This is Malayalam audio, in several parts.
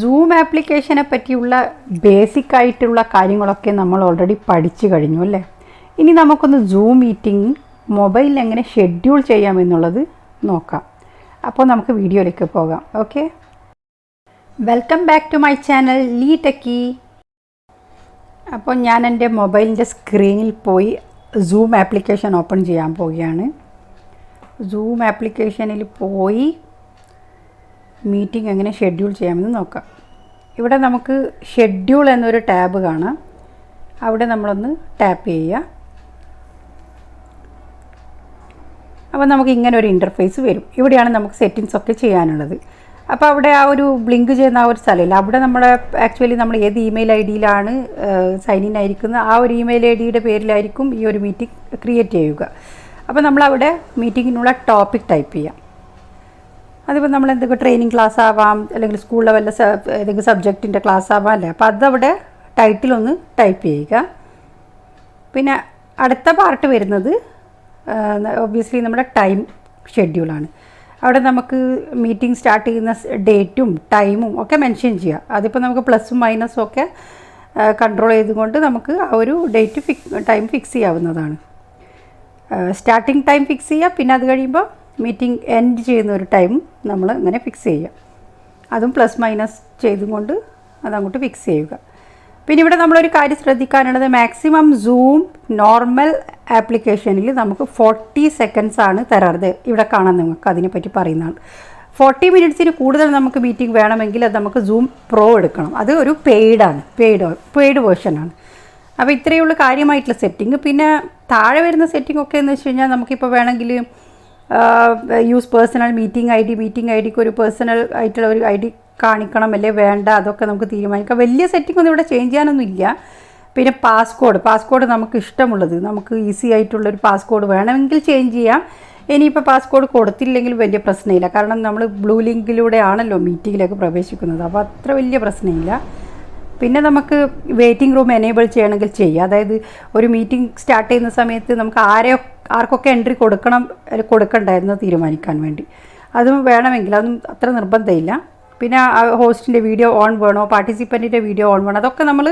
സൂം ആപ്ലിക്കേഷനെ പറ്റിയുള്ള ബേസിക് ആയിട്ടുള്ള കാര്യങ്ങളൊക്കെ നമ്മൾ ഓൾറെഡി പഠിച്ചു കഴിഞ്ഞു അല്ലേ. ഇനി നമുക്കൊന്ന് സൂം മീറ്റിംഗ് മൊബൈലിൽ എങ്ങനെ ഷെഡ്യൂൾ ചെയ്യാമെന്നുള്ളത് നോക്കാം. അപ്പോൾ നമുക്ക് വീഡിയോയിലേക്ക് പോകാം. Okay, welcome back to my channel Lee Techie. അപ്പോൾ ഞാൻ എൻ്റെ മൊബൈലിൻ്റെ സ്ക്രീനിൽ പോയി സൂം ആപ്ലിക്കേഷൻ ഓപ്പൺ ചെയ്യാൻ പോവുകയാണ്. സൂം ആപ്ലിക്കേഷനിൽ പോയി മീറ്റിംഗ് എങ്ങനെ ഷെഡ്യൂൾ ചെയ്യാമെന്ന് നോക്കാം. ഇവിടെ നമുക്ക് ഷെഡ്യൂൾ എന്നൊരു ടാബ് കാണാം. അവിടെ നമ്മളൊന്ന് ടാപ്പ് ചെയ്യുക. അപ്പോൾ നമുക്ക് ഇങ്ങനെ ഒരു ഇൻ്റർഫേസ് വരും. ഇവിടെയാണ് നമുക്ക് സെറ്റിങ്സ് ഒക്കെ ചെയ്യാനുള്ളത്. അപ്പോൾ അവിടെ ആ ഒരു ബ്ലിങ്ക് ചെയ്യുന്ന ആ ഒരു സ്ഥലമില്ല, അവിടെ നമ്മുടെ ആക്ച്വലി നമ്മൾ ഏത് ഇമെയിൽ ഐ ഡിയിലാണ് സൈൻ ഇൻ ആയിരിക്കുന്നത് ആ ഒരു ഇമെയിൽ ഐ ഡിയുടെ പേരിലായിരിക്കും ഈ ഒരു മീറ്റിംഗ് ക്രിയേറ്റ് ചെയ്യുക. അപ്പോൾ നമ്മളവിടെ മീറ്റിങ്ങിനുള്ള ടോപ്പിക് ടൈപ്പ് ചെയ്യാം. അതിപ്പോൾ നമ്മൾ എന്തൊക്കെ ട്രെയിനിങ് ക്ലാസ് ആവാം, അല്ലെങ്കിൽ സ്കൂളിലെ വല്ല ഏതെങ്കിലും സബ്ജക്റ്റിൻ്റെ ക്ലാസ് ആവാം അല്ലേ. അപ്പോൾ അതവിടെ ടൈറ്റിലൊന്ന് ടൈപ്പ് ചെയ്യുക. പിന്നെ അടുത്ത പാർട്ട് വരുന്നത് ഒബ്വിയസ്ലി നമ്മുടെ ടൈം ഷെഡ്യൂളാണ്. അവിടെ നമുക്ക് മീറ്റിംഗ് സ്റ്റാർട്ട് ചെയ്യുന്ന ഡേറ്റും ടൈമും ഒക്കെ മെൻഷൻ ചെയ്യുക. അതിപ്പോൾ നമുക്ക് പ്ലസും മൈനസും ഒക്കെ കൺട്രോൾ ചെയ്തുകൊണ്ട് നമുക്ക് ആ ഒരു ഡേറ്റ് ടൈം ഫിക്സ് ചെയ്യാവുന്നതാണ്. സ്റ്റാർട്ടിങ് ടൈം ഫിക്സ് ചെയ്യുക, പിന്നെ അത് കഴിയുമ്പോൾ മീറ്റിംഗ് എൻഡ് ചെയ്യുന്ന ഒരു ടൈം നമ്മൾ ഇങ്ങനെ ഫിക്സ് ചെയ്യുക. അതും പ്ലസ് മൈനസ് ചെയ്തുകൊണ്ട് അതങ്ങോട്ട് ഫിക്സ് ചെയ്യുക. പിന്നെ ഇവിടെ നമ്മളൊരു കാര്യം ശ്രദ്ധിക്കാനുള്ളത്, മാക്സിമം സൂം നോർമൽ ആപ്ലിക്കേഷനിൽ നമുക്ക് 40 സെക്കൻഡ്സ് ആണ് തരാറ്. ഇവിടെ കാണാൻ നിങ്ങൾക്ക് അതിനെപ്പറ്റി പറയുന്നതാണ്. 40 മിനിറ്റ്സിന് കൂടുതൽ നമുക്ക് മീറ്റിംഗ് വേണമെങ്കിൽ അത് നമുക്ക് സൂം പ്രോ എടുക്കണം. അത് ഒരു പെയ്ഡ് വേർഷനാണ്. അപ്പോൾ ഇത്രയേ ഉള്ളൂ കാര്യമായിട്ടുള്ള സെറ്റിംഗ്. പിന്നെ താഴെ വരുന്ന സെറ്റിംഗ് ഒക്കെ എന്ന് വെച്ച് കഴിഞ്ഞാൽ നമുക്കിപ്പോൾ വേണമെങ്കിൽ യൂസ് പേഴ്സണൽ മീറ്റിംഗ് ഐ ഡിക്ക് ഒരു പേഴ്സണൽ ആയിട്ടുള്ള ഒരു ഐ ഡി കാണിക്കണം അല്ലേ വേണ്ട, അതൊക്കെ നമുക്ക് തീരുമാനിക്കാം. വലിയ സെറ്റിംഗ് ഒന്നും ഇവിടെ ചേഞ്ച് ചെയ്യാനൊന്നും ഇല്ല. പിന്നെ പാസ്കോഡ് നമുക്ക് ഇഷ്ടമുള്ളത്, നമുക്ക് ഈസി ആയിട്ടുള്ളൊരു പാസ്കോഡ് വേണമെങ്കിൽ ചേഞ്ച് ചെയ്യാം. ഇനിയിപ്പോൾ പാസ്കോഡ് കൊടുത്തില്ലെങ്കിലും വലിയ പ്രശ്നമില്ല, കാരണം നമ്മൾ ബ്ലൂ ലിങ്കിലൂടെ ആണല്ലോ മീറ്റിങ്ങിലേക്ക് പ്രവേശിക്കുന്നത്. അപ്പോൾ അത്ര വലിയ പ്രശ്നമില്ല. പിന്നെ നമുക്ക് വെയിറ്റിംഗ് റൂം എനേബിൾ ചെയ്യണമെങ്കിൽ ചെയ്യാം. അതായത് ഒരു മീറ്റിംഗ് സ്റ്റാർട്ട് ചെയ്യുന്ന സമയത്ത് നമുക്ക് ആർക്കൊക്കെ എൻട്രി കൊടുക്കണ്ടായിരുന്നു തീരുമാനിക്കാൻ വേണ്ടി അതും വേണമെങ്കിൽ, അതൊന്നും അത്ര നിർബന്ധമില്ല. പിന്നെ ഹോസ്റ്റിൻ്റെ വീഡിയോ ഓൺ വേണോ, പാർട്ടിസിപ്പൻറ്റിൻ്റെ വീഡിയോ ഓൺ വേണോ, അതൊക്കെ നമ്മൾ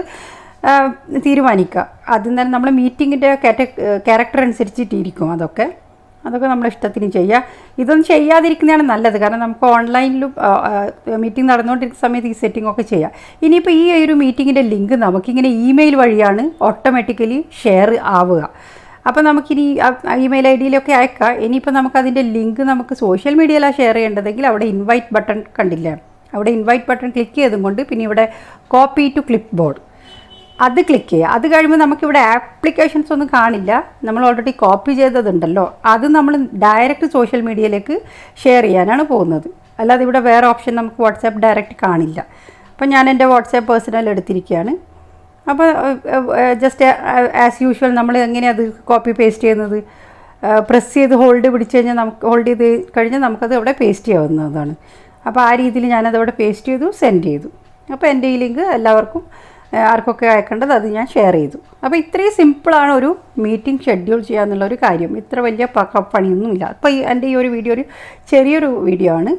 തീരുമാനിക്കുക. ആദ്യം തന്നെ നമ്മൾ മീറ്റിങ്ങിൻ്റെ ക്യാരക്ടർ അനുസരിച്ചിട്ടിരിക്കും. അതൊക്കെ നമ്മുടെ ഇഷ്ടത്തിന് ചെയ്യുക. ഇതൊന്നും ചെയ്യാതിരിക്കുന്നതാണ് നല്ലത്, കാരണം നമുക്ക് ഓൺലൈനിലും മീറ്റിംഗ് നടന്നുകൊണ്ടിരിക്കുന്ന സമയത്ത് ഈ സെറ്റിംഗ് ഒക്കെ ചെയ്യാം. ഇനിയിപ്പോൾ ഈ ഒരു മീറ്റിങ്ങിൻ്റെ ലിങ്ക് നമുക്കിങ്ങനെ ഇമെയിൽ വഴിയാണ് ഓട്ടോമാറ്റിക്കലി ഷെയർ ആവുക. അപ്പോൾ നമുക്കിനി ഇമെയിൽ ഐ ഡിയിലൊക്കെ അയക്കാം. ഇനിയിപ്പോൾ നമുക്കതിൻ്റെ ലിങ്ക് നമുക്ക് സോഷ്യൽ മീഡിയയിലാണ് ഷെയർ ചെയ്യേണ്ടതെങ്കിൽ അവിടെ ഇൻവൈറ്റ് ബട്ടൺ കണ്ടില്ലേ, അവിടെ ഇൻവൈറ്റ് ബട്ടൺ ക്ലിക്ക് ചെയ്തുകൊണ്ട് പിന്നെ ഇവിടെ കോപ്പി ടു ക്ലിപ്പ് ബോർഡ് അത് ക്ലിക്ക് ചെയ്യുക. അത് കഴിയുമ്പോൾ നമുക്കിവിടെ ആപ്ലിക്കേഷൻസ് ഒന്നും കാണില്ല, നമ്മൾ ഓൾറെഡി കോപ്പി ചെയ്തതുണ്ടല്ലോ. അത് നമ്മൾ ഡയറക്റ്റ് സോഷ്യൽ മീഡിയയിലേക്ക് ഷെയർ ചെയ്യാനാണ് പോകുന്നത്. അല്ലാതെ ഇവിടെ വേറെ ഓപ്ഷൻ നമുക്ക് വാട്സാപ്പ് ഡയറക്റ്റ് കാണില്ല. അപ്പോൾ ഞാൻ എൻ്റെ വാട്സാപ്പ് പേഴ്സണൽ എടുത്തിരിക്കുകയാണ്. അപ്പോൾ ജസ്റ്റ് ആസ് യൂഷ്വൽ നമ്മൾ എങ്ങനെയാണ് അത് കോപ്പി പേസ്റ്റ് ചെയ്യുന്നത്, പ്രസ് ചെയ്ത് ഹോൾഡ് ചെയ്ത് കഴിഞ്ഞാൽ നമുക്കത് അവിടെ പേസ്റ്റ് ചെയ്യാവുന്നതാണ്. അപ്പോൾ ആ രീതിയിൽ ഞാനതവിടെ പേസ്റ്റ് ചെയ്തു, സെൻഡ് ചെയ്തു. അപ്പോൾ എൻ്റെ ഈ ലിങ്ക് എല്ലാവർക്കും ആർക്കൊക്കെ അയക്കേണ്ടത് അത് ഞാൻ ഷെയർ ചെയ്തു. അപ്പോൾ ഇത്രയും സിമ്പിളാണ് ഒരു മീറ്റിംഗ് ഷെഡ്യൂൾ ചെയ്യാന്നുള്ളൊരു കാര്യം. ഇത്ര വലിയ പണിയൊന്നുമില്ല. അപ്പോൾ എൻ്റെ ഈ ഒരു വീഡിയോ ഒരു ചെറിയൊരു വീഡിയോ ആണ്,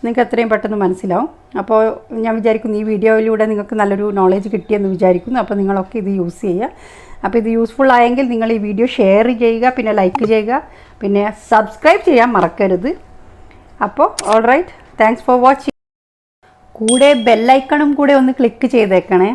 നിങ്ങൾക്ക് എത്രയും പെട്ടെന്ന് മനസ്സിലാവും. അപ്പോൾ ഞാൻ വിചാരിക്കുന്നു ഈ വീഡിയോയിലൂടെ നിങ്ങൾക്ക് നല്ലൊരു നോളേജ് കിട്ടിയെന്ന് വിചാരിക്കുന്നു. അപ്പോൾ നിങ്ങളൊക്കെ ഇത് യൂസ് ചെയ്യുക. അപ്പോൾ ഇത് യൂസ്ഫുൾ ആയെങ്കിൽ നിങ്ങൾ ഈ വീഡിയോ ഷെയർ ചെയ്യുക, പിന്നെ ലൈക്ക് ചെയ്യുക, പിന്നെ സബ്സ്ക്രൈബ് ചെയ്യാൻ മറക്കരുത്. അപ്പോൾ all right, thanks for watching. കൂടെ ബെല്ലൈക്കണും കൂടെ ഒന്ന് ക്ലിക്ക് ചെയ്തേക്കണേ.